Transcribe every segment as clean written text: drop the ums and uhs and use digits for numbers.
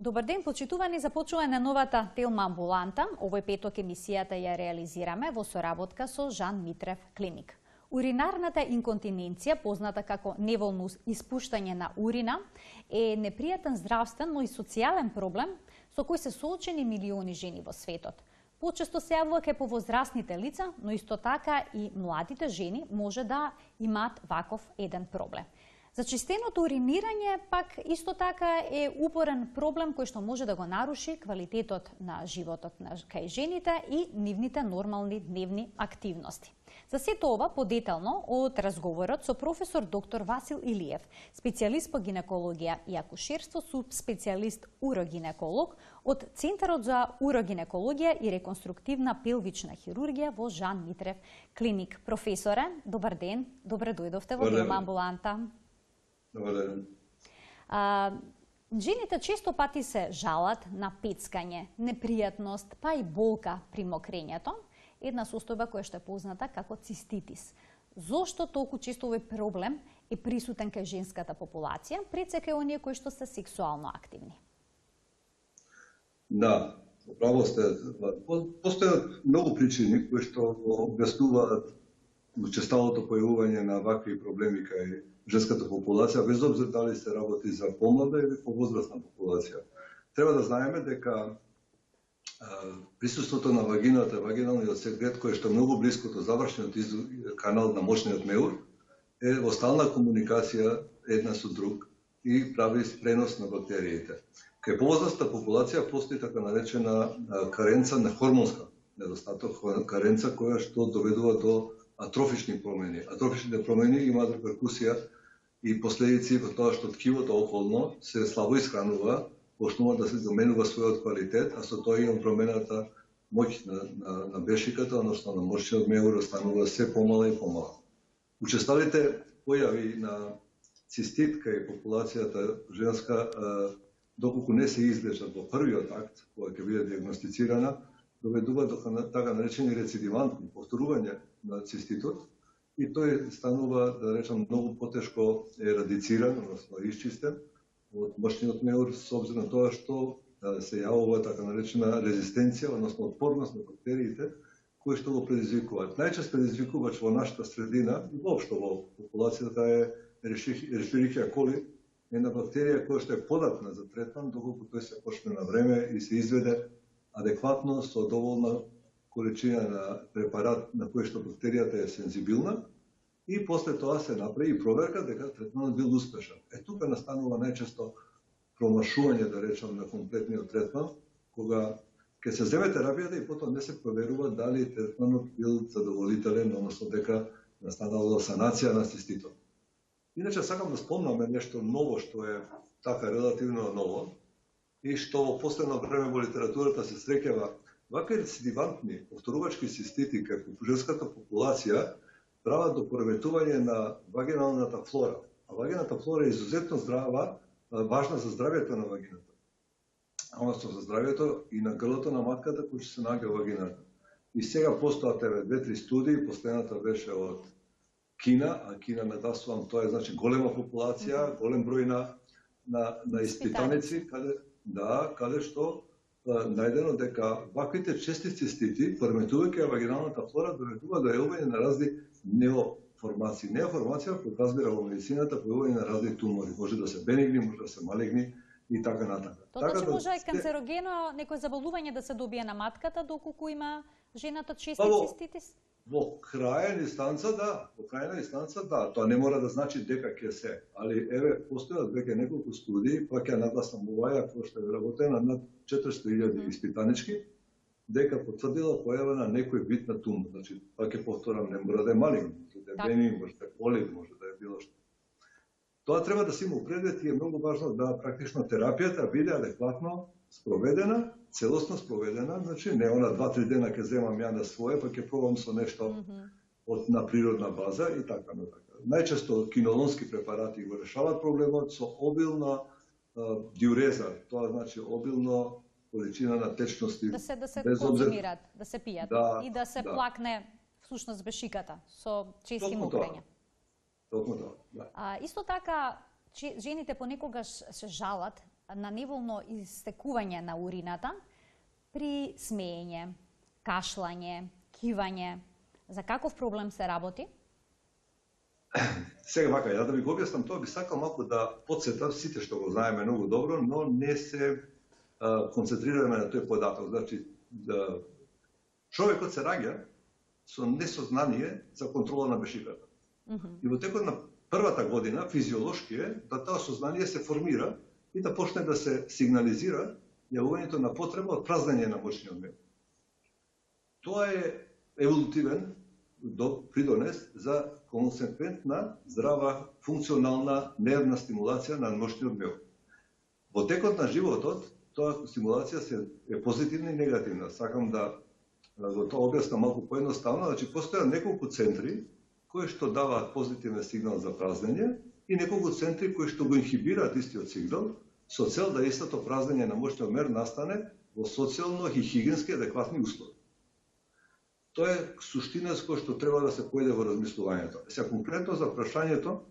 Добар ден, почитувани, започува новата Телма амбуланта. Овој петок емисијата ја реализираме во соработка со Жан Митрев клиник. Уринарната инконтиненција, позната како неволно испуштање на урина, е непријатен здравствен, но и социјален проблем со кој се соочени милиони жени во светот. Почесто се јавува кај повозрастните лица, но исто така и младите жени може да имаат ваков еден проблем. Зачистеното уринирање пак исто така е упорен проблем кој што може да го наруши квалитетот на животот кај жените и нивните нормални дневни активности. За сето ова подетално од разговорот со професор доктор Васил Илиев, специјалист по гинекологија и акушерство, субспецијалист урогинеколог од Центарот за урогинекологија и реконструктивна пелвична хирургија во Жан Митрев клиник. Професоре, добар ден, добре дојдовте во Телма амбуланта. Добар ден. Жените често пати се жалат на пецкање, непријатност, па и болка при мокрењето, една состојба која што е позната како циститис. Зошто толку често овој проблем е присутен кај женската популација, пред се кај оние кои што се сексуално активни? Да, право сте. Постојат многу причини кои што објаснуваат учесталото појавување на вакви проблеми кај женската популација, без обзир дали се работи за помлада или повозрастна популација. Треба да знаеме дека присуството на вагината, вагиналниот секрет, кој што е многу близко до завршниот канал на мочниот меур, е во стална комуникација една со друг и прави пренос на бактериите. Кај повозрастна популација постои така наречена каренца на хормонска недостаток, каренца која што доведува до атрофични промени. Атрофичните промени имаат реперкусија и последици во тоа што ткивото околно се слабо исхранува, почнува да се заменува својот квалитет, а со тоа има промената моќ на бешиката, односно на мочниот меур, станува се помала и помала. Учесталите појави на цистит кај популацијата женска, доколку не се излечат во првиот акт, кога ќе биде диагностицирана, доведува до така наречени рецидивантни повторување на циститот и тој станува, да речам, многу потешко ерадициран, односно исчистен од мочниот меур со обзир на тоа што се јавува така наречена резистенција, односно отпорност на бактериите кои што го предизвикуваат. Најчест предизвикувач во нашата средина и воопшто во популацијата е Escherichia coli, една бактерија која што е податна за третман доколку тој се почне на време и се изведе адекватно со доволна количина на препарат на кој што бактеријата е сензибилна и после тоа се направи проверка дека третманот бил успешен. Тука настанува најчесто промашување, да речам, на комплетниот третман, кога ќе се земе терапијата и потоа не се проверува дали третманот бил задоволителен, односно дека настанала санација на циститот. Иначе сакам да спомнаме нешто ново што е така релативно ново и што во последно време во литературата се среќава. Вакви рецидивантни повторувачки цистити кај женската популација прават до пореметување на вагиналната флора. А вагиналната флора е изузетно здрава, важна за здравјето на вагината. Односно за здравјето и на грлото на матката кој се наоѓа во вагината. И сега постојат 2-3 студии, последната беше од Кина, а Кина надасувам, тоа е значи голема популација, голем број на испитаници, каде што најдено дека ваквите чести цистити, ферментувајќи ја вагиналната флора, доведува до јавување на разни неоформации. Неоформација кој разбира во медицината појавување на разни тумори, може да се бенигни, може да се малигни и така натаму. Тоа значи може и канцерогено некој заболување да се добие на матката доколку има жената чести циститис? Во крајна инстанца да, тоа не мора да значи дека ќе се, али еве постојат веќе неколку студии, па ќе нагласам оваа која што е вработена над 400.000 испитанички, дека потврдила појава на некој вид на тумор. Значи, пак ќе повторам, не мора да е малигно, може да е бенигн, може да е полив, може да е било што. Тоа треба да се има предвид и е многу важно да практично терапијата биде адекватно спроведена, целосно спроведена, значи не она 2-3 дена ќе земам ја на своје, па ќе пробам со нешто на природна база и така натака. Најчесто кинолонски препарати го решаваат проблемот со обилна диуреза, тоа значи обилно количина на течности. Да се конзумираат, да се пијат и да се плакне всушност бешиката со чести мокрења. Токму тоа, да. Исто така, жените понекогаш се жалат на неволно истекување на урината при смеење, кашлање, кивање. За каков проблем се работи? Сега вака, ја да ви го објаснам тоа, би сакал малку да подсетам сите што го знаеме многу добро, но не се концентрираме на тој податок. Значи, човекот се раѓа со несознание за контрола на бешиката. И во текот на првата година физиолошки е да тоа сознание се формира и да почне да се сигнализира јавувањето на потреба од празнење на мочниот меур. Тоа е еволутивен придонес за консеквентна, здрава, функционална нервна стимулација на мочниот меур. Во текот на животот, тоа стимулација е позитивна и негативна. Сакам да го тоа објаснам малку поедноставно. Значи, постојат неколку центри кои што даваат позитивен сигнал за празнење и неколку центри кои што го инхибираат истиот сигнал со цел да истото празнење на мочниот меур настане во социјално и хигиенски адекватни услови. Тоа е суштина со која што треба да се појде во размислувањето. Сега конкретно за прашањето,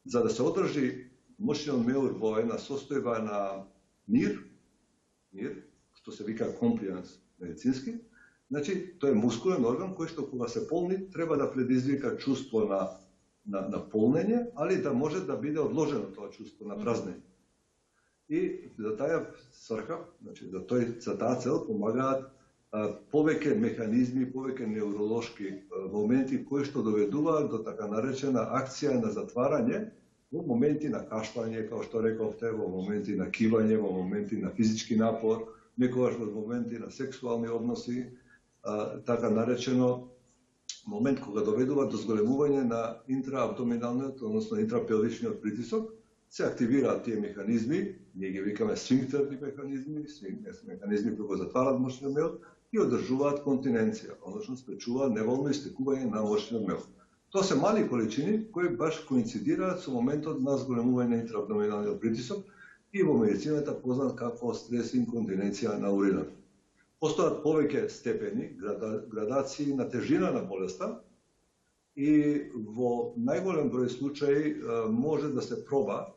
за да се одржи мочниот меур во една состојба на мир, што се вика compliance медицински, значи тој е мускулен орган кој што кога се полни треба да предизвика чувство на полнење, али да може да биде одложено тоа чувство на празнење. И за таа срка, значи за таа цел помагаат повеќе механизми, повеќе невролошки моменти кои што доведуваат до така наречена акција на затварање во моменти на кашлање, како што рековте, во моменти на кивање, во моменти на физички напор, некогаш во моменти на сексуални односи, така наречено момент кога доведува до зголемување на интраабдоминалниот, односно интрапелвичниот притисок, се активираат тие механизми, ние ги викаме сфинктерни механизми, механизми кои го затварат мочниот меур и одржуваат континенција, односно спречуваат неволно истекување на мочниот меур. Тоа се мали количини кои баш коинцидираат со моментот на зголемување на интраабдоминалниот притисок и во медицината познат како стрес инконтиненција на уринат. Постојат повеќе степени, градации на тежина на болеста и во најголем број случаи може да се проба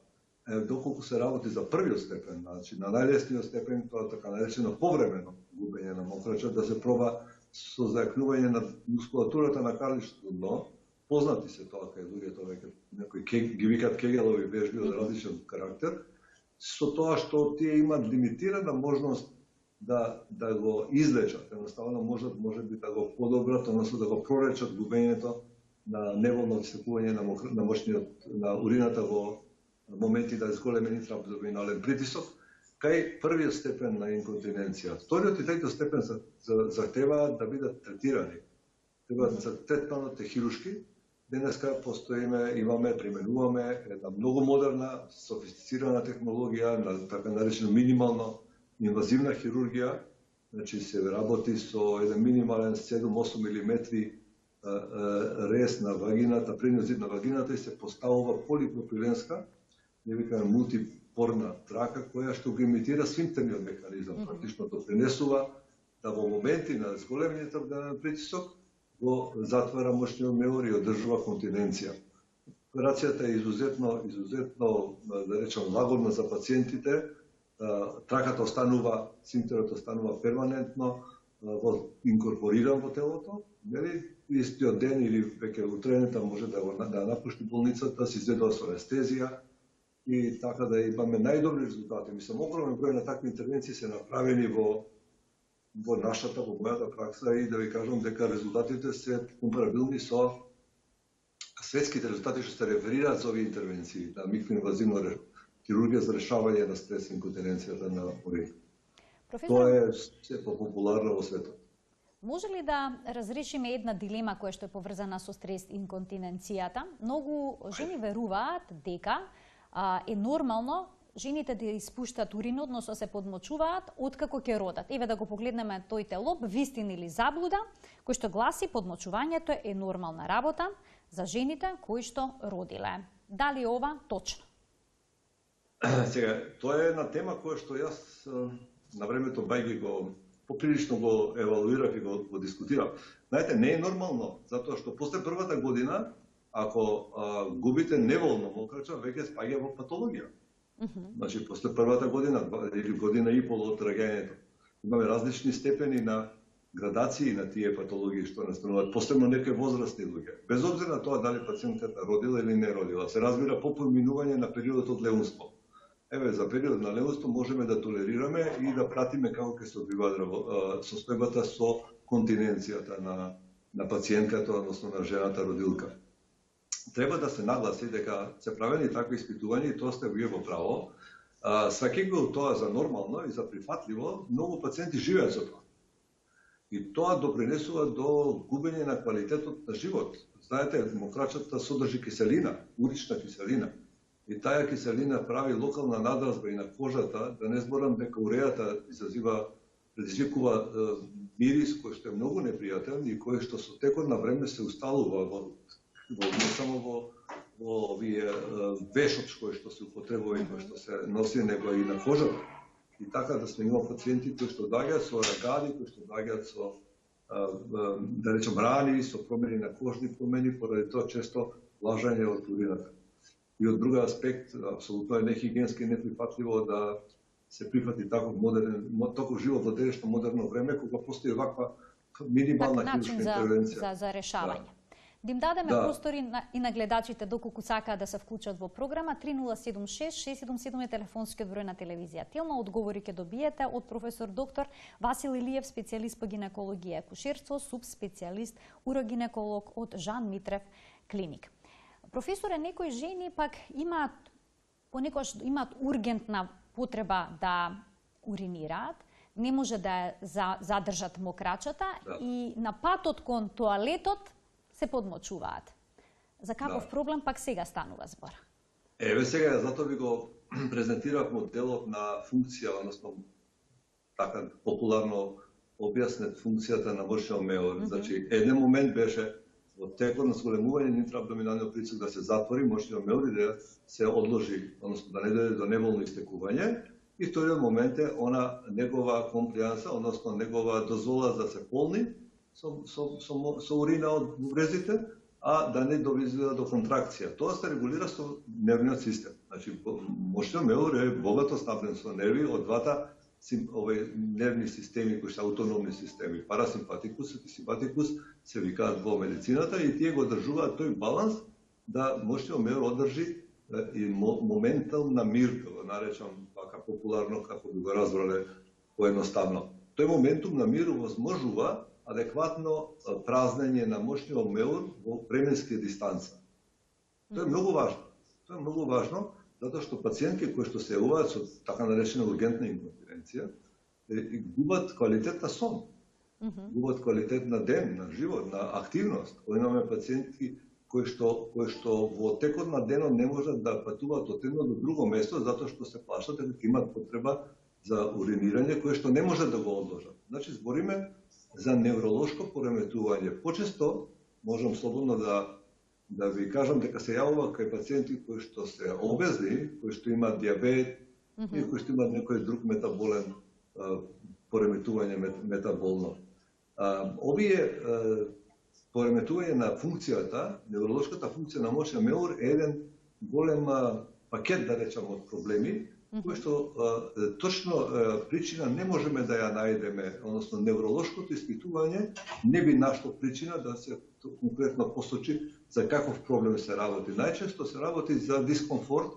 доколку се работи за првиот степен, значи на најлесниот степен тоа така наречено повремено губење на мокрача, да се проба со зајакнување на мускулатурата на карличното дно. Познати се тоа кај луѓето веќе некои ги викаат кегелови вежби од различен карактер, со тоа што тие имаат лимитирана можност да го излечат, едноставно може би да го подобрат, односно да го проречат губењето на неволно истекување на мочниот на урината во моменти да зголемен интраабдоминален притисок, кај првиот степен на инконтиненција. Вториот и третиот степен захтеваат да бидат третирани. Требаат за третманот е хирушки. Денеска имаме, применуваме една многу модерна, софистицирана технологија на така наречено минимално инвазивна хирургија, значи се работи со еден минимален 7-8 мм рез на вагината, предниот зид на вагината и се поставува полипропиленска, не викаме мултипорна трака, која што го имитира сфинктерниот механизам, практично допринесува да во моменти на зголемењето на притисок го затвара мочниот меур и одржува континенција. Операцијата е изузетно, да речем, лагодна за пациентите. Траката останува, сфинктерот останува перманентно инкорпориран во телото, нели? Истиот ден или веќе утрената може да напушти болницата, да се изледува со анестезија и така да имаме најдобри резултати. Мислам, огромен број на такви интервенции се направени во нашата, во мојата пракса и да ви кажам дека резултатите се компарабилни со светските резултати што се реферираат за овие интервенции на микроинвазивна хирургија за решавање на стрес инконтиненцијата на урин. Тоа е се популарно во светот. Може ли да разрешиме една дилема која што е поврзана со стрес инконтиненцијата? Многу жени веруваат дека е нормално жените да испуштат урин, односно се подмочуваат откако ќе родат. Еве да го погледнеме тој телоп, вистина или заблуда, кој што гласи подмочувањето е нормална работа за жените кои што родиле. Дали ова точно? Сега, тоа е една тема која што јас на времето бајги го поприлично го евалуирав и го дискутирав. Знаете, не е нормално, затоа што после првата година, ако губите неволно мокрача, веќе спаѓа во патологија. Значи, после првата година или година и пол од раѓањето, имаме различни степени на градации на тие патологии што настануваат, посебно некои возрастни луѓе. Без обзир на тоа дали пациентката родила или не родила, се разбира по поминување на периодот од леунство. Еве, за период на леунство можеме да толерираме и да пратиме како ќе се одвива состојбата со континенцијата на пациентката, односно на жената родилка. Треба да се нагласи дека се правени такви испитувања и тоа сте вие во право. Сваќајќи го тоа за нормално и за прифатливо, многу пациенти живеат со тоа. И тоа допринесува до губење на квалитетот на живот. Знаете, мokraчата содржи киселина, урична киселина. И таа киселина прави локална надразба и на кожата, да не зборам дека урејата предизвикува мирис кој што е многу непријатен и кој што со текот на време се усталува не само во овие вешот кој што се употребува и кој што се носи, него и на кожата. И така да сме има пациенти кои што доаѓаат со рагади, кои што доаѓаат со да речем рани, со промени на кожни промени, поради тоа често лажање од урината. И од друга аспект, апсолутно е нехигиенски и неприфатливо да се прифати таков живот во денешно модерно време, кога постои ваква минимална хируршка интервенција. За решавање. Да им дадеме простори и на гледачите доколку сакаат да се вклучат во програма. 3076-677 е телефонскиот број на телевизија Телма. Одговори ќе добиете од професор доктор Васил Илиев, специјалист по гинекологија и акушерство, субспецијалист урогинеколог од Жан Митрев клиник. Професоре, некои жени пак понекогаш имаат ургентна потреба да уринираат, не може да задржат мокрачата и на патот кон тоалетот се подмочуваат. За каков проблем пак сега станува збор? Еве сега, затоа ви го презентирав моделот на функција, односно така популарно објаснет функцијата на мошниот меор. Значи, еден момент беше во текот на зголемување на интраабдоминалниот притисок да се затвори мошниот меор и да се одложи, односно да не дојде до неволно истекување. И вториот момент е она негова комплианса, односно негова дозвола да се полни со урина од врезите, а да не довизува до контракција. Тоа се регулира со нервниот систем. Значи, мошниот меор е богато снабден со нерви од двата нервни системи кои се аутономни системи. Парасимпатикус и симпатикус се викаат во медицината и тие го одржуваат тој баланс да мошниот меор одржи и моментална мир, го наречам така популарно како би го разбрале поедноставно. Тој моментум на мир возможува адекватно празнење на мошниот меор во временски дистанца. Тоа е многу важно. Тоа е многу важно, затоа што пациентки кои што се јавуваат со така наречена ургентна инконтиненција губат квалитет на сон, губат квалитет на ден, на живот, на активност. Имаме пациентки кои што во текот на денот не можат да патуваат од едно до друго место затоа што се плашат дека имаат потреба за уринирање кое што не можат да го одложат. Значи збориме за невролошко пореметување. Почесто можам слободно да ви кажам дека се јавува кај пациенти кои што се обезни, кои што имаат диабет и кои што имаат некој друг метаболен пореметување метаболно. Овие пореметување на функцијата, невролошката функција на мошниот меор е еден голем пакет, да речам, од проблеми, кои што точно причина не можеме да ја најдеме, односно невролошкото испитување не би нашло причина да се конкретно посочи за каков проблем се работи. Најчесто се работи за дискомфорт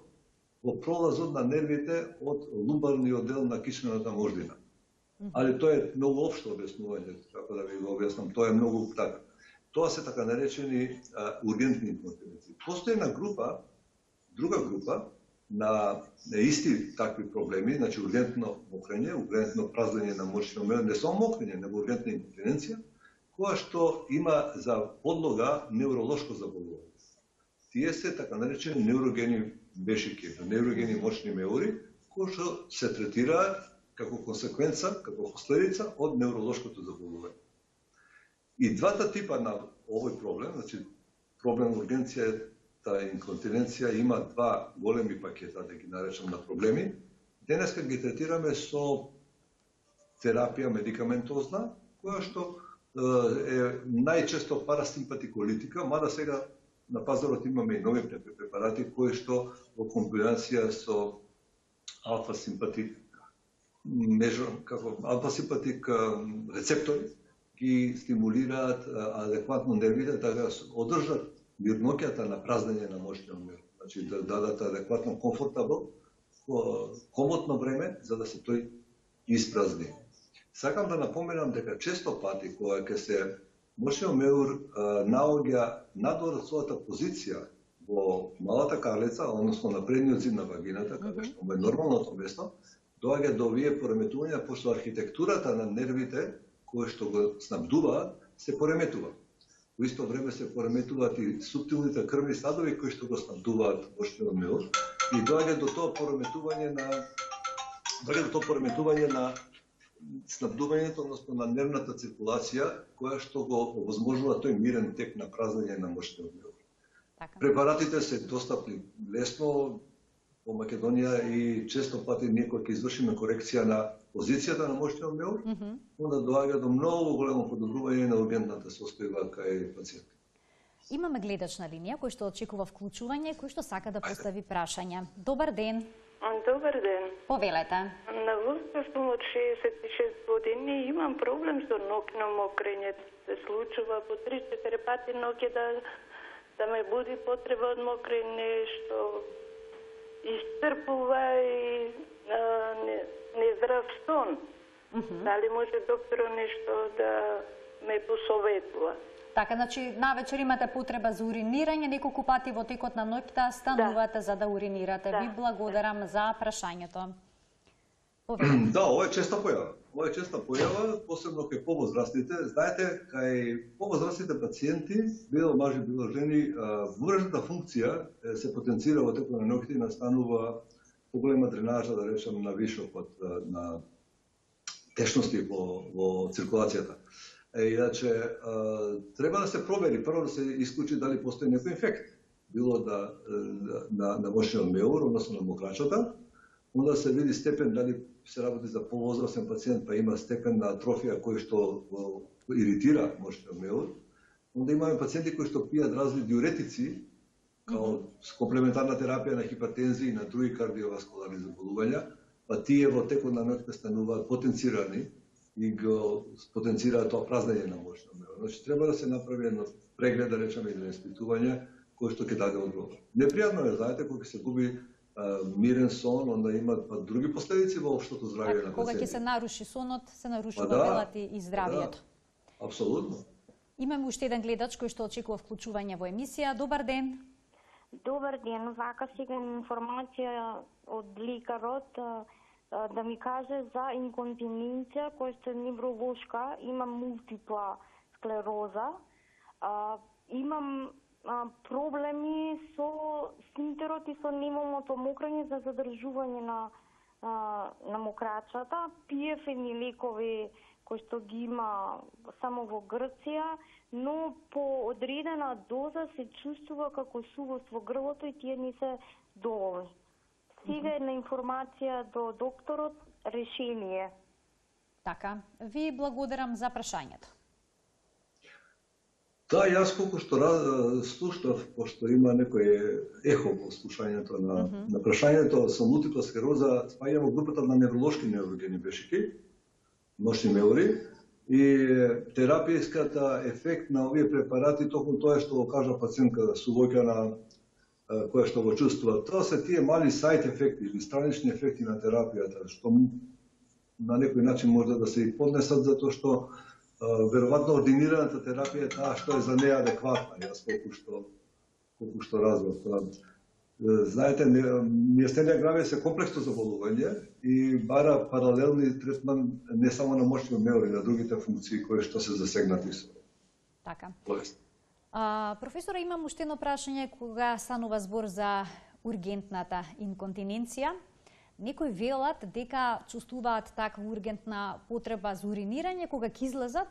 во пролазот на нервите од лумбарниот дел на кишената мождина. Али тоа е многу општо објаснување, како да ви го објаснам, тоа е многу така. Тоа се така наречени ургентни инконтиненции. Постои една друга група на исти такви проблеми, значи ургентно мокрење, ургентно празнење на мошниот меор, не само мокрење, него ургентна инконтиненција, која што има за подлога невролошко заболување. Тие се така наречени неврогени бешики, неврогени мошни меори, кои што се третираат како консеквенца, како последица од невролошкото заболување. И двата типа на овој проблем, значи проблем ургенцијата и инконтиненција има два големи пакета, да ги наречам, на проблеми. Денеска ги третираме со терапија медикаментозна, која што е најчесто парасимпатиколитика, мада сега на пазарот имаме и нови препарати кои што во комбинација со алфа-симпатик алфа-симпатик рецептори ги стимулираат адекватно нервите да го одржат мирноќата на празнење на мошниот мир. Значи да дадат адекватно комотно време за да се тој испразни. Сакам да напоменам дека често пати кога ќе се мошниот меур наоѓа надвор својата позиција во малата карлица, односно на предниот зид на вагината, каде што му е нормалното место, доаѓа до овие пореметувања, пошто архитектурата на нервите кои што го снабдуваат се пореметува. Во исто време се пореметуваат и суптилните крвни сладови кои што го снабдуваат мошниот меур и доаѓа до тоа пореметување на снабдувањето, односно на нервната циркулација, која што го овозможува тој мирен тек на празнење на мошниот меур. Препаратите се достапни лесно во Македонија и често пати ние кога ќе извршиме корекција на позицијата на мошниот меур, onda доаѓа до многу големо подобрување на ургентната состојба кај пациентите. Имаме гледач на линија кој што очекува вклучување, кој што сака да постави прашања. Добар ден. Добар ден. Повелете. На возраст сум од 66 години и имам проблем со ноќно мокрење. Се случува по 3-4 пати ноќе да ме буди потреба од мокрење, што iscrpува и нездрав сон. Дали може докторот нешто да ме посоветува? Така, значи, навечер имате потреба за уринирање, неколку пати во текот на ноќта станувате за да уринирате. Ви благодарам за прашањето. Да, ова е честа појава. Ова е честа појава, посебно кај повозрастните. Знаете, кај повозрастните пациенти, било мажи, било жени, мрежната функција се потенцира во текот на ноќта и настанува поголема дренажа, да речем, на вишокот на течности во циркулацијата. Иначе, треба да се провери, прво да се исклучи дали постои некој инфект, било на мошниот меур, односно на мокрачата, onda се види степен дали се работи за повозрастен пациент, па има степен на атрофија кој што иритира мошниот меур. Onda имаме пациенти кои што пијат разни диуретици, као комплементарна терапија на хипертензија и на други кардиоваскуларни заболувања, па тие во текот на ноќта стануваат потенцирани и го потенцираат тоа празнење на мошниот меур. Значи треба да се направи едно преглед, да речеме, или испитување кој што ќе даде одговор. Непријатно е, знаете, кога се губи мирен сон, onda има други последици во општото здравје на пациентите. Кога ќе се наруши сонот, се нарушува велат и здравјето. Апсолутно. Имаме уште еден гледач кој што очекува вклучување во емисија. Добар ден. Добар ден, вака сега информација од лекарот да ми каже за инконтиненција која што е невролошка, имам мултипла склероза, имам проблеми со сфинктерот и со немалното мокрење за задржување на мокрачата. Пие едни лекови кои што ги има само во Грција, но по одредена доза се чувствува како сувост во грлото и тие не се доволни. Сега една информација до докторот, решение. Така, ви благодарам за прашањето. Да, јас колку што слушнав, пошто има некој ехо во слушањето на прашањето со мултипла склероза, спаѓам во групата на невролошки неврогени бешики, мошни меури, и терапијската ефект на овие препарати, токму тоа што го кажа пациентка сувоќана, која што го чувствува. Тоа се тие мали сайт ефекти или странични ефекти на терапијата, што на некој начин може да се и поднесат, затоа што веројатно ординираната терапија е таа што е за неа адекватна, јас колку што разбрав. Знаете, мијастенија гравис е комплексно заболување и бара паралелни третман не само на мошниот меур и на другите функции кои што се засегнати со болест. Професора, имам уште едно прашање кога станува збор за ургентната инконтиненција. Некои велат дека чувствуваат таква ургентна потреба за уринирање кога ќе излезат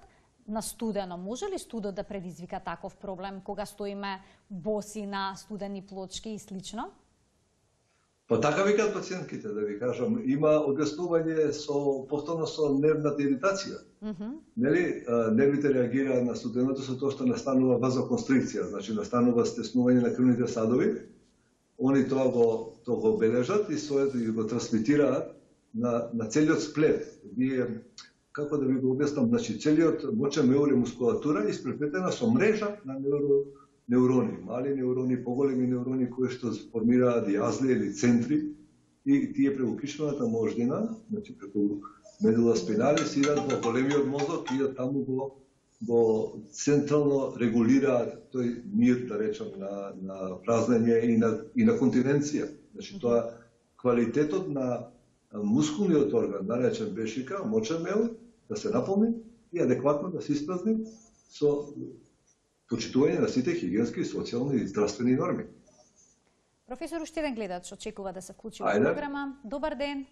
на студено. Може ли студот да предизвика таков проблем кога стоиме боси на студени плочки и слично? Па така викаат пациентките, да ви кажам, има објаснување повторно со нервната иритација. Нели, нервите реагираат на студеното со тоа што настанува вазоконстрикција, значи настанува стеснување на крвните садови они тоа го бележат и го трансмитираат на целиот сплет. Вие, како да ви го објаснам, значи целиот мочен меур е мускулатура испреплетена со мрежа на неурони, мали неурони, поголеми неурони кои што формираат јазли или центри и тие преку кишната мождина, значи преку медула спиналис идат во големиот мозок и таму го централно регулираат тој мир, да речем, на празнење и на континенција. Значи тоа квалитетот на мускулниот орган, да речем бешика, мочен меур, да се наполни и адекватно да се испразни со почитување на сите хигиенски, социјални и здравствени норми. Професор, уште еден гледач очекува да се вклучи во програма. Добар ден.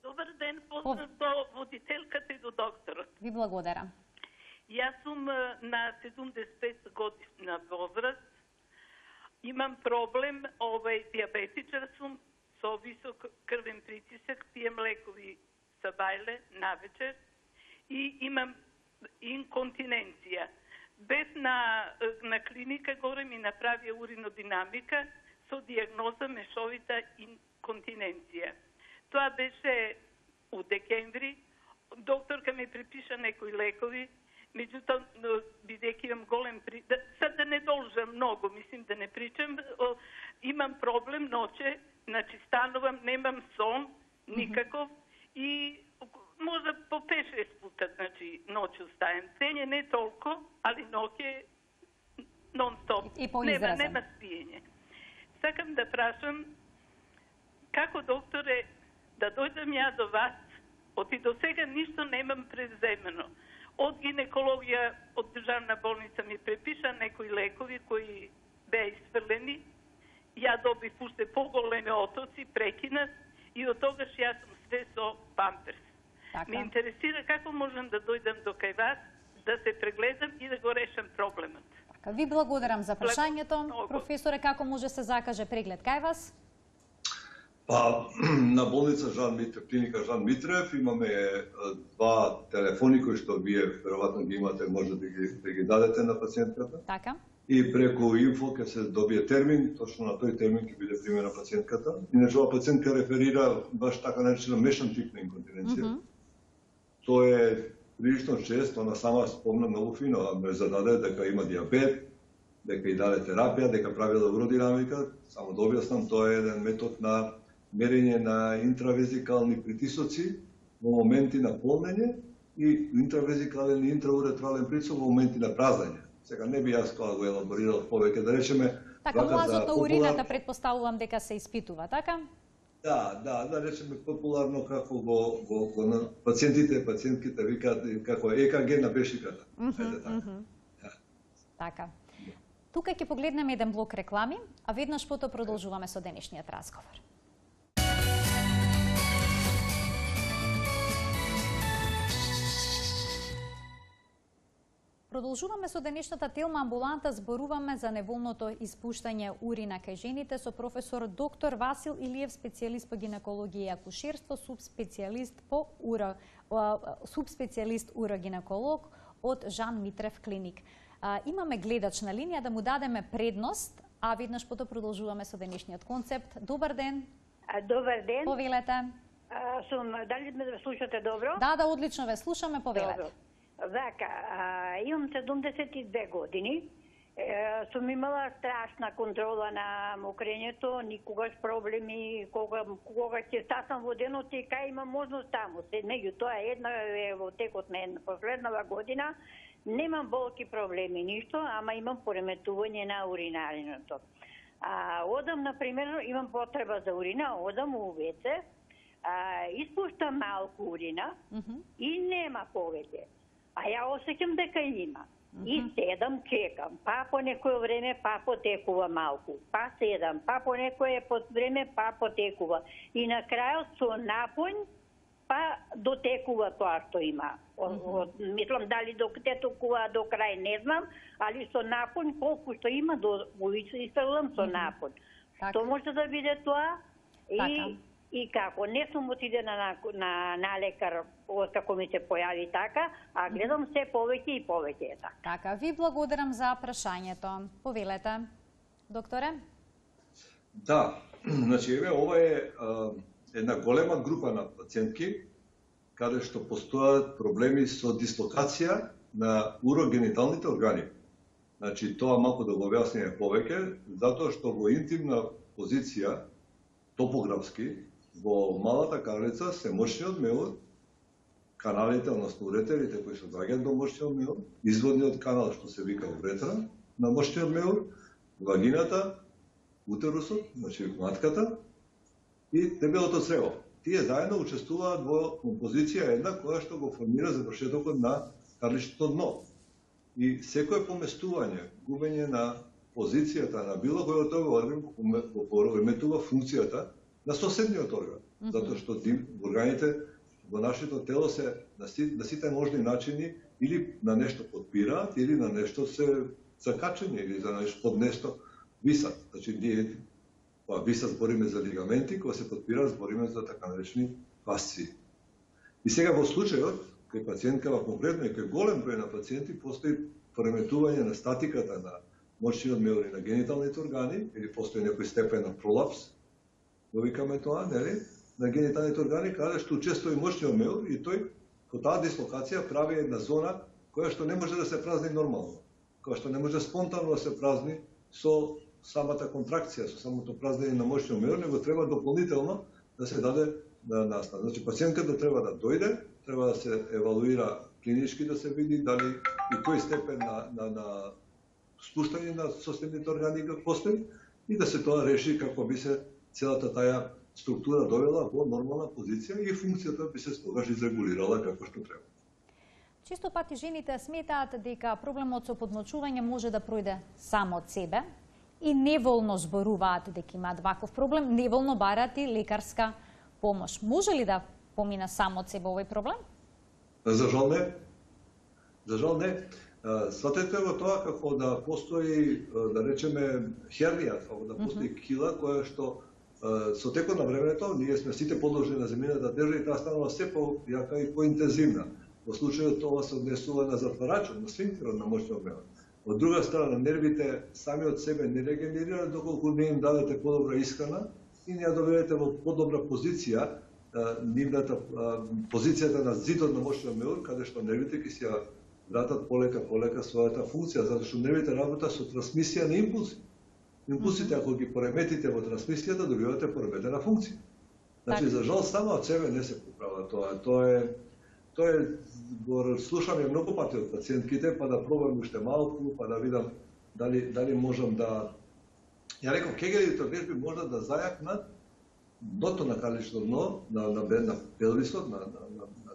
Добар ден, поздрав до водителката и до докторот. Ви благодарам. Јас сум на 75 годишна возраст. Имам проблем, диабетичар сум со висок крвен притисок, пием лекови сабајле навечер и имам инконтиненција. Без на клиника горе ми направија уринодинамика со диагноза мешовита инконтиненција. Тоа беше у декември. Докторка ми препиша некои лекови, меѓутоа, бидејќи имам голем сад да не должам многу, мислим да не причам, имам проблем ноќе, значи станувам, немам сон никаков и може по 5-6 пута, значи ноќе устаjem. Дење не толку, али ноќе нон-стоп. И поизразен. Нема спиење. Сакам да прашам како докторе да дојдам ја до вас, оти до сега ништо немам преземено. Од гинекологија, од државна болница ми препиша некои лекови кои беа isfрлени. Ја добив уште поголеми отоци, прекинат и од тогаш јас сум све со памперс. Ме интересира како можам да дојдам до кај вас, да се прегледам и да го решам проблемот. Така, ви благодарам за прашањето. Професоре, како може се закаже преглед кај вас? Па, на болница Жан Митрев, клиника Жан Митрев, имаме два телефони кои што вие веројатно ги имате, може да ги дадете на пациентката. Така. И преку инфо ќе се добие термин, точно на тој термин ќе биде примена пациентката. Иначе ова пациентка реферира баш така наречена мешан тип на инконтиненција. Тоа е прилично често, она сама спомна многу фино, ме зададе дека има диабет, дека и даде терапија, дека правила уродинамика. Само да објаснам, тоа е еден метод на мерење на интравезикални притисоци во моменти на полнење и интравезикален и интрауретрален притисок во моменти на празнење. Сега не би јас тоа го елаборирал повеќе, да речеме... Така, млазот на урината предпоставувам дека се испитува, така? Да речеме популарно како го на пациентите, пациентките викаат како ЕКГ на бешиката. Така. Тука ќе погледнеме еден блок реклами, а веднаш потоа продолжуваме со денешниот разговор. Продолжуваме со денешната телма амбуланта, зборуваме за неволното испуштање урина кај жените со професор доктор Васил Илиев, специјалист по гинекологија и акушерство, субспецијалист урогинеколог од Жан Митрев клиник. Имаме гледач на линија, да му дадеме предност, а веднаш потоа продолжуваме со денешниот концепт. Добар ден. Добар ден. Повелете. Дали ме слушате добро? Да, одлично ве слушаме, повелете. Добро. Вака, имам 72 години. Сум имала страшна контрола на мокрењето, никогаш проблеми, кога ќе стасам во денот и кај има можност таму. Меѓутоа, една во текот на последнава година немам болки, проблеми, ништо, ама имам пореметување на уринариното. Одам, например, имам потреба за урина, одам у ВЦ, испуштам малку урина и нема повеќе. А ја осеќам дека има. И седам, чекам. Па по некој време, па потекува малку. Па седам, па по некој време, па потекува. И на крајот со напоњ, па дотекува тоа што има. Мислам, дали докаде токува до крај, не знам, али со напоњ, колку што има, го истрлам со напоњ. Што може да биде тоа? И како, не сум отиде на лекар како ми се појави така, а гледам се повеќе и повеќе. Така, ви благодарам за прашањето. Повелете, докторе? Да, значи еве ова е една голема група на пациентки каде што постојат проблеми со дислокација на урогениталните органи. Значи тоа малку да го објасниме повеќе, затоа што во интимна позиција, топографски, во малата карлица се мошниот меур, каналите, односно уретерите кои се доаѓаат до мошниот меур, изводниот канал што се вика уретра на мошниот меур, вагината, утерусот, значи матката и дебелото црево. Тие заедно учествуваат во композиција една која што го формира завршетокот на карличното дно. И секое поместување, губење на позицијата на било кој од овој орган го пореметува функцијата на соседниот орган. Затоа што органите во нашето тело се на сите можни начини или на нешто подпираат, или на нешто се закачени, или за нешто под нешто висат. Значи, ние висат збориме за лигаменти, кога се подпираат збориме за така наречени фасции. И сега во случајот, кај пациенткава конкретно и кај голем број на пациенти, постои пореметување на статиката на мошниот меур и на гениталните органи, или постои некој степен на пролапс, го викаме тоа, нели, на гениталните органи, каде што учествува и мошниот меур, и тој, по таа дислокација, прави една зона која што не може да се празни нормално, која што не може спонтано да се празни со самата контракција, со самото празнење на мошниот меур, него треба дополнително да се даде да настана. Значи, пациентката треба да дојде, треба да се евалуира клинички, да се види дали и кој степен на спуштање на соседните органи постои и да се тоа реши како би се целата таа структура довела во нормална позиција и функцијата би се тогаш изрегулирала како што треба. Често пати жените сметаат дека проблемот со подмочување може да пројде само од себе и неволно зборуваат дека имаат ваков проблем, неволно бараат и лекарска помош. Може ли да помине само од себе овој проблем? За жал не. За жал не. Сватете го тоа како да постои, да речеме, хернија, како да постои кила која што со текот на времето ние сме сите подложени на земјината тежа и таа станува се појака и поинтензивна. Во случајот тоа се однесува на затварачот, на сфинктерот на мошниот меур. Од друга страна, нервите сами од себе не регенерираат доколку не им дадете подобра исхрана и не ја доведете во подобра позиција, нивната позицијата на зидот на мошниот меур, каде што нервите ќе си ја вратат полека својата функција, затоа што нервите работат со трансмисија на импулси. Импулсите, ако ги пореметите во трансмисијата, добивате пореметена функција. Значи, за жал, само од себе не се поправа тоа. Тоа е, го слушам ја многу пати од пациентките, па да пробам уште малку, па да видам дали можам да... Ја рекам, кегелите вежби можат да зајакнат дното на карлично дно, на пелвисот, на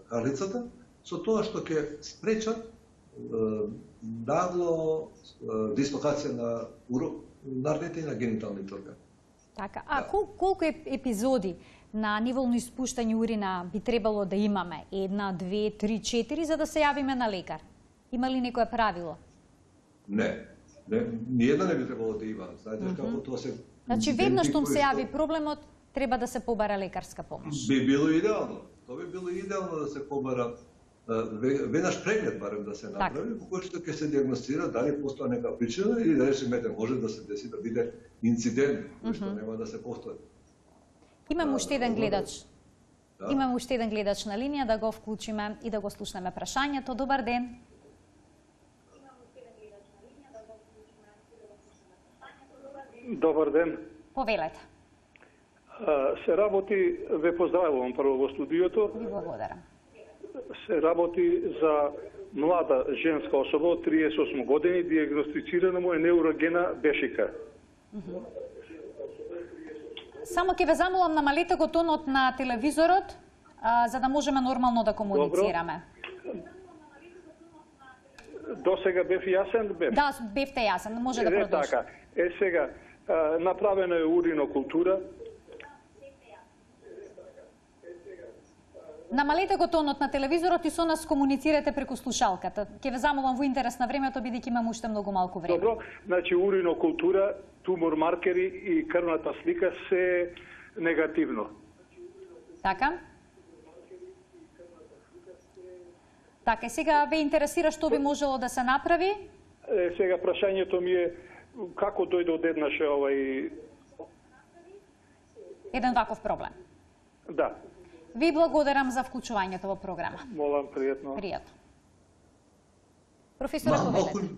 карлицата, со тоа што ќе спречат нагло дислокација на урарните и на гениталните органи. Така, колку епизоди на неволно испуштање урина би требало да имаме? 1, 2, 3, 4, за да се јавиме на лекар? Има ли некое правило? Не, ниједна не би требало да има. Знаете како тоа се... Значи, веднаш штом се јави проблемот, треба да се побара лекарска помош. Би било идеално. Тоа би било идеално да се побара веднаш преглед барем да се направи, по кој што ќе се диагностира дали постоја нека причина или да речеме може да се деси да биде инцидент, кој што нема да се повтори. Имаме уште еден гледач. Имаме уште еден гледач на линија, да го вклучиме и да го слушнеме прашањето. Добар ден. Добар ден. Повелете. Се работи, ве поздравувам прво во студиото. Ви благодарам. Се работи за млада женска особа од 38 години, диагностицирана му е неурогена бешика. Само ќе ве замолам, намалете го тонот на телевизорот, за да можеме нормално да комуницираме. До сега бев јасен? Да, бевте јасен, може да продолжи. Така. Сега, направена е уринокултура. Намалете го тонот на телевизорот и со нас комуницирате преку слушалката. Ќе ве замолам во интерес на времето, бидејќи имам уште многу малку време. Добро, значи уринокултура, тумор маркери и крвната слика се негативно. Така? Така, сега ве интересира што би можело да се направи? Сега прашањето ми е како дојде одеднаш еден ваков проблем. Да. Ви благодарам за вклучувањето во програма. Молам, пријатно. Пријатно. Професоре, повелете.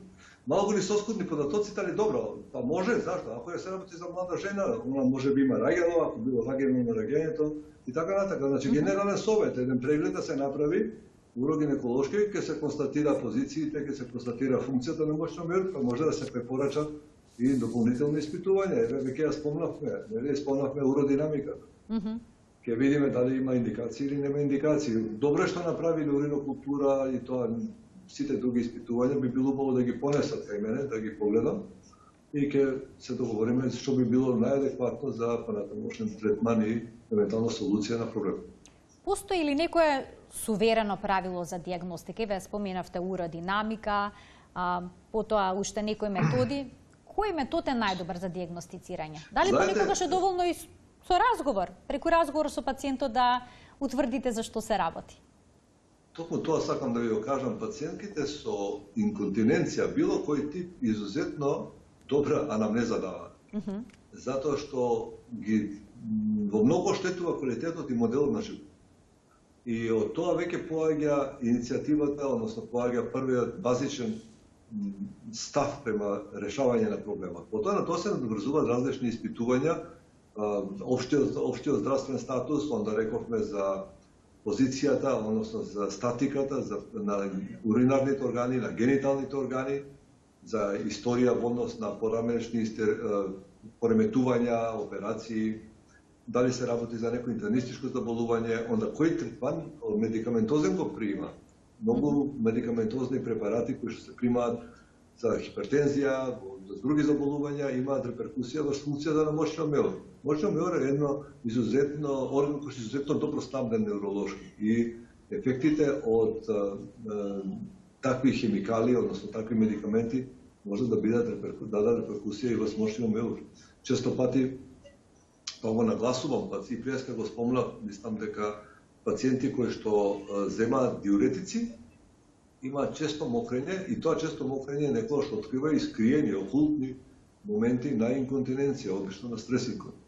Малку ни соскудни податоците, али добро, па може, зашто? Ако се работи за млада жена, она може би има раѓено, ако било раѓено на раѓењето и така натака. Значи, генерален совет, еден преглед да се направи, урогинеколошки, ќе се констатира позициите, ќе се констатира функцијата на мошниот меур, па може да се препорачат и дополнителни испитувања. Еве веќе ја спомнавме, нели спомнавме уродинамиката. Ќе видиме дали има индикации или нема индикации. Добро е што направиле уринокултура и тоа сите други испитувања би било убаво да ги понесат кај мене, да ги погледам и ќе се договориме што би било најадекватно за понатамошен третман и евентуално солуција на проблемот. Постои ли некое суверено правило за дијагностика? Ве споменавте уродинамика, потоа уште некои методи. Кој метод е најдобар за дијагностицирање? Дали понекогаш е доволно и со разговор, преку разговор со пациентот да утврдите за што се работи? Токму тоа сакам да ви го кажам, пациентките со инконтиненција, било кој тип, изузетно добра анамнеза даваат. Затоа што ги во многу штетува квалитетот и моделот на живот. И од тоа веќе поаѓа иницијативата, односно поаѓа првиот базичен став према решавање на проблемот. Потоа на тоа се надврзуваат различни испитувања, општиот здравствен статус, онда рековме за позицијата, односно за статиката на уринарните органи, на гениталните органи, за историја во однос на порамешни пореметувања, операции, дали се работи за некој интернистичко заболување, онда кој третман медикаментозен го прима. Многу медикаментозни препарати кои што се примаат за хипертензија, за други заболувања, имаат реперкусија врз функцијата на мошниот меур. Мошниот меур е едно изузетно орган кој е изузетно добро снабден невролошки и ефектите од такви хемикали, односно такви медикаменти, може да бидат дадат реперкусија и врз мошниот меур. Често пати, па го нагласувам, па и преска го спомнав, мислам дека пациенти кои што земаат диуретици, имаат често мокрење и тоа често мокрење некоја што открива и скриени, окултни моменти на инконтиненција, обично на стрес инконтиненција.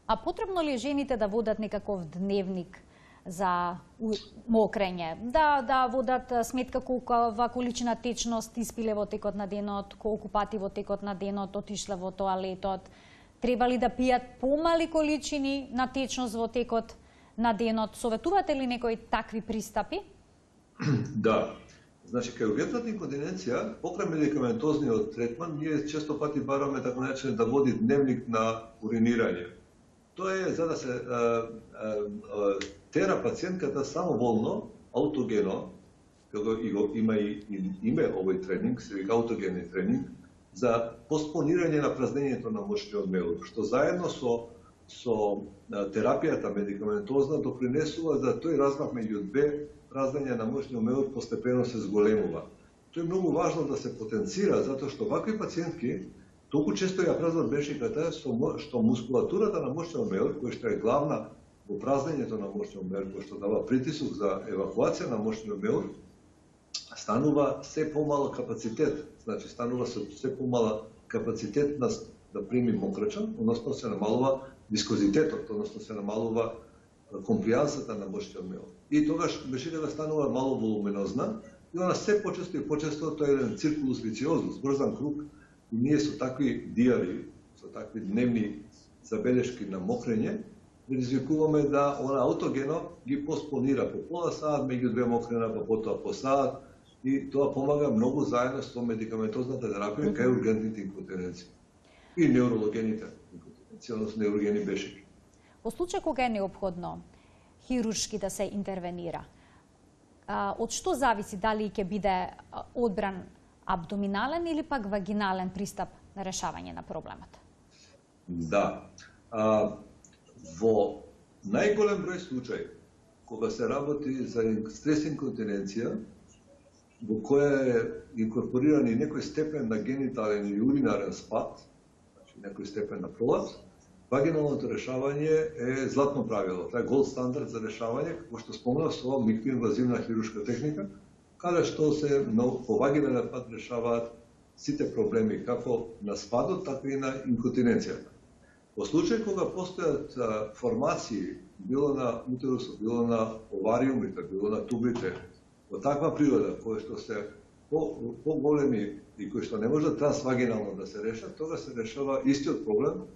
А потребно ли е жените да водат некаков дневник за мокрење? Да водат сметка колкава количина течност испиле во текот на денот, колку пати во текот на денот отишле во тоалетот? Треба ли да пијат помали количини на течност во текот на денот? Советувате ли некои такви пристапи? Да. Значи, кај ургентната инконтиненција, покрај медикаментозниот третман, ние често пати бараме така начин да води дневник на уринирање. Тоа е за да се тера пациентката самоволно, аутогено, има и име овој тренинг, се вика аутогенен тренинг, за постпонирање на празнењето на мошниот меур, што заедно со терапијата медикаментозна допринесува за тој размах меѓу две празнење на мошниот меур постепено се зголемува. Тоа е многу важно да се потенцира, затоа што вакви пациентки толку често ја празнат бешиката, што мускулатурата на мошниот меур, која што е главна во празнењето на мошниот меур, која што дава притисок за евакуација на мошниот меур, станува се помала капацитет. Значи, станува се помала капацитет да прими мокрача, односно се намалува вискозитетот, односно се намалува комплијансата на мошниот меур. И тогаш бешиката станува мало волуминозна и она се почесто и почесто тоа е еден циркулус вициозус, врзан круг, и ние со такви диари, со такви дневни забелешки на мокрење, ризикуваме да она аутогено ги постпонира по пола саат, меѓу две мокрена, па потоа по саат, и тоа помага многу заедно со медикаментозната терапија кај ургентните инконтиненции и неврологените инконтиненции, односно неврогени бешики. Во случај кога е неопходно хируршки да се интервенира, од што зависи дали ќе биде одбран абдоминален или пак вагинален пристап на решавање на проблемот? Да. Во најголем број случаи, кога се работи за стрес инконтиненција, во која е инкорпориран и некој степен на генитален или уринарен спад, значи некој степен на пролапс, вагиналното решавање е златно правило. Тоа е голд стандард за решавање, како што спомнав, со микроинвазивна хируршка техника, каде што се по вагинален пат решаваат сите проблеми, како на спадот, така и на инконтиненцијата. Во случај кога постојат формации, било на утерусот, било на овариумите, било на тубите, во таква природа, кои што се по-големи и кои што не може трансвагинално да се решат, тога се решава истиот проблем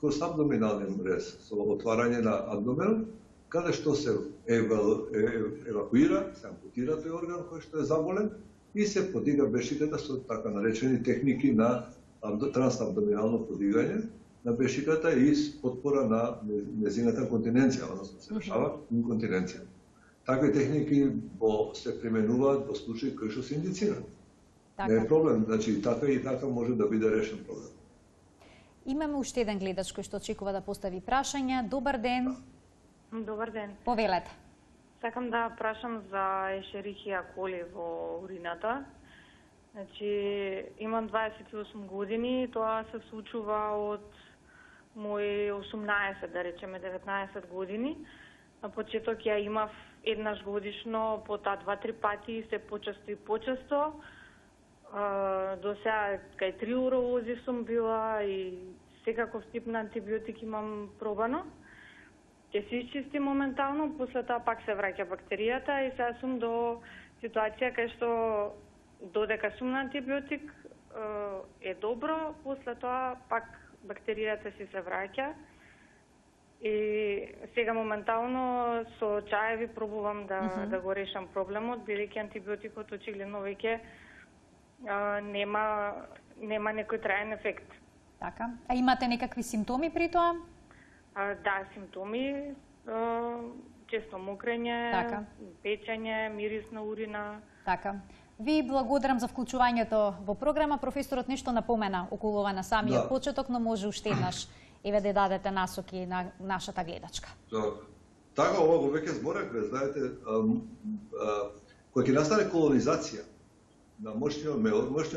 кој абдоминален рез, со отварање на абдомен, каде што се евакуира, се ампутира тој орган кој што е заболен и се подига бешиката со така наречени техники на трансабдоминално подигање на бешиката и потпора на незината континенција, односно се решава инконтиненција. Такви техники се применуваат во случаи кои што се индицирани. Не е проблем, значи така и така може да биде решен проблем. Имаме уште еден гледач кој што очекува да постави прашања. Добар ден. Добар ден. Повелете. Сакам да прашам за ешерихија коли во урината. Значи, имам 28 години, тоа се случува од мои 18, да речеме 19 години. На почеток ја имав еднаш годишно, потоа 2-3 пати и се почесто и почесто. До сега кај 3 уролози сум била и секаков тип на антибиотик имам пробано. Ќе се исчисти моментално, после тоа пак се враќа бактеријата и сега сум до ситуација кај што додека сум на антибиотик е добро, после тоа пак бактеријата си се враќа. И сега моментално со чаеви пробувам да го решам проблемот, бидејќи антибиотикот очигледно веќе нема некој траен ефект. Така. А имате некакви симптоми при тоа? Да, симптоми, често мокрење, печење, мирис на урина. Така. Ви благодарам за вклучувањето во програма. Професорот нешто напомена околу ова на самиот почеток, но може уште еднаш да дадете насоки на нашата гледачка. Така, ова го веќе зборевме, знаете, кога ќе настане колонизација на мошниот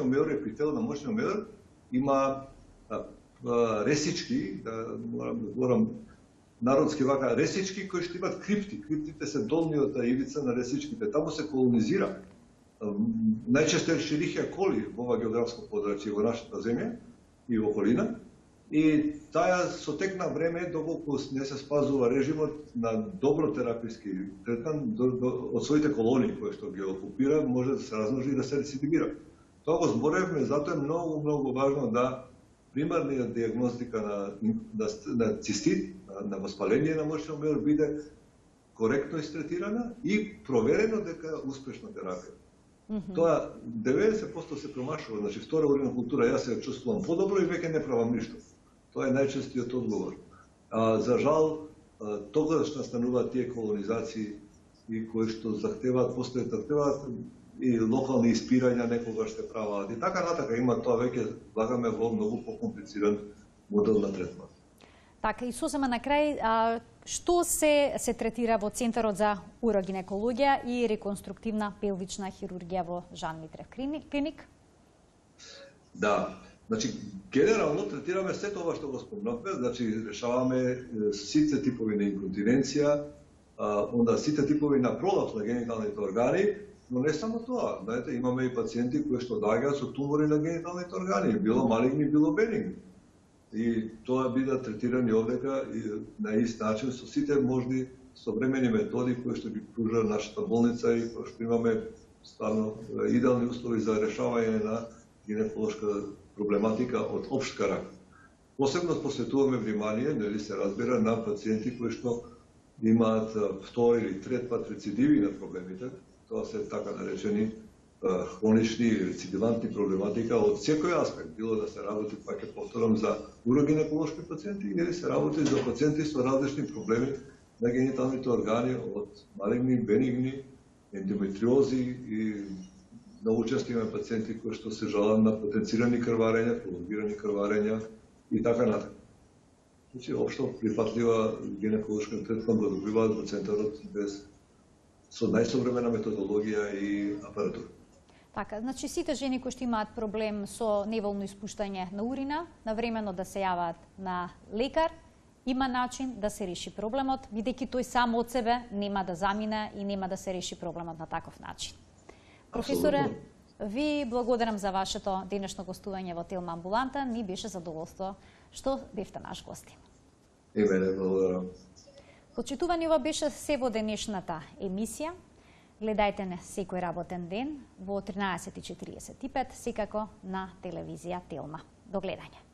меор, епител на мошниот меор има ресички, морам да зборам народски вака, ресички кои што имат крипти. Криптите се долниот ивица на ресичките. Таму се колонизира. Најчесто ешерихија коли во ова географско подрачје во нашата земја и во околина. И таа со тек на време, доколку не се спазува режимот на добро тераписки третман, од своите колонии кои што ги окупира, може да се размножи и да се рецидивира. Тоа го зборевме, затоа е многу важно да примарниот диагностика на цистит, на воспаление на мошниот меор биде коректно истретирана и проверено дека успешна терапија. Тоа 90% се промашува, значи втора урина култура, јас се чувствувам подобро и веќе не правам ништо. Тоа е најчестиот одговор. За жал, тогаш настануваат тие колонизации и кои што захтеваат и локални испирања некогаш се прават. И така натака има тоа веќе влагаме во многу покомплициран модел на третман. Така, и сосема на крај, што се третира во Центарот за урогинекологија и реконструктивна пелвична хирургија во Жан Митрев клиник? Да, значи генерално третираме сето ова што го спомнавме, значи решаваме сите типови на инконтиненција, онда сите типови на пролапс на гениталните органи, но не само тоа. Знаете, имаме и пациенти кои што доаѓаат со тумори на гениталните органи, било малигни, било бенигни. И тоа бидат третирани овдека на ист начин со сите можни современи методи кои што ги пружа нашата болница и кои што имаме стварно идеални услови за решавање на гинеколошка проблематика од општ карактер. Посебно посветуваме внимание, нели се разбира, на пациенти кои што имаат втори или трет пат рецидиви на проблемите. Тоа се така наречени хронични или рецидивантни проблематика од секој аспект, било да се работи, пак ќе повторам, за урогинеколошки пациенти или се работи за пациенти со различни проблеми на гениталните органи, од малигни, бенигни, ендометриози и многу често имаме пациенти кои што се жалат на потенцирани крварења, пролонгирани крварења и така натака. Значи, општо прифатлива гинеколошка третман го добиваат во центарот со најсовремена методологија и апаратура. Така, значи сите жени кои што имаат проблем со неволно испуштање на урина, навремено да се јават на лекар, има начин да се реши проблемот, бидејќи тој сам од себе нема да замине и нема да се реши проблемот на таков начин. Професоре, Ви благодарам за вашето денешно гостување во Телма амбуланта. Ни беше задоволство што бевте наш гости. И мене благодарам. Почитувани, ова беше се во денешната емисија. Гледајте не секој работен ден во 13:45, секако на телевизија Телма. До гледање.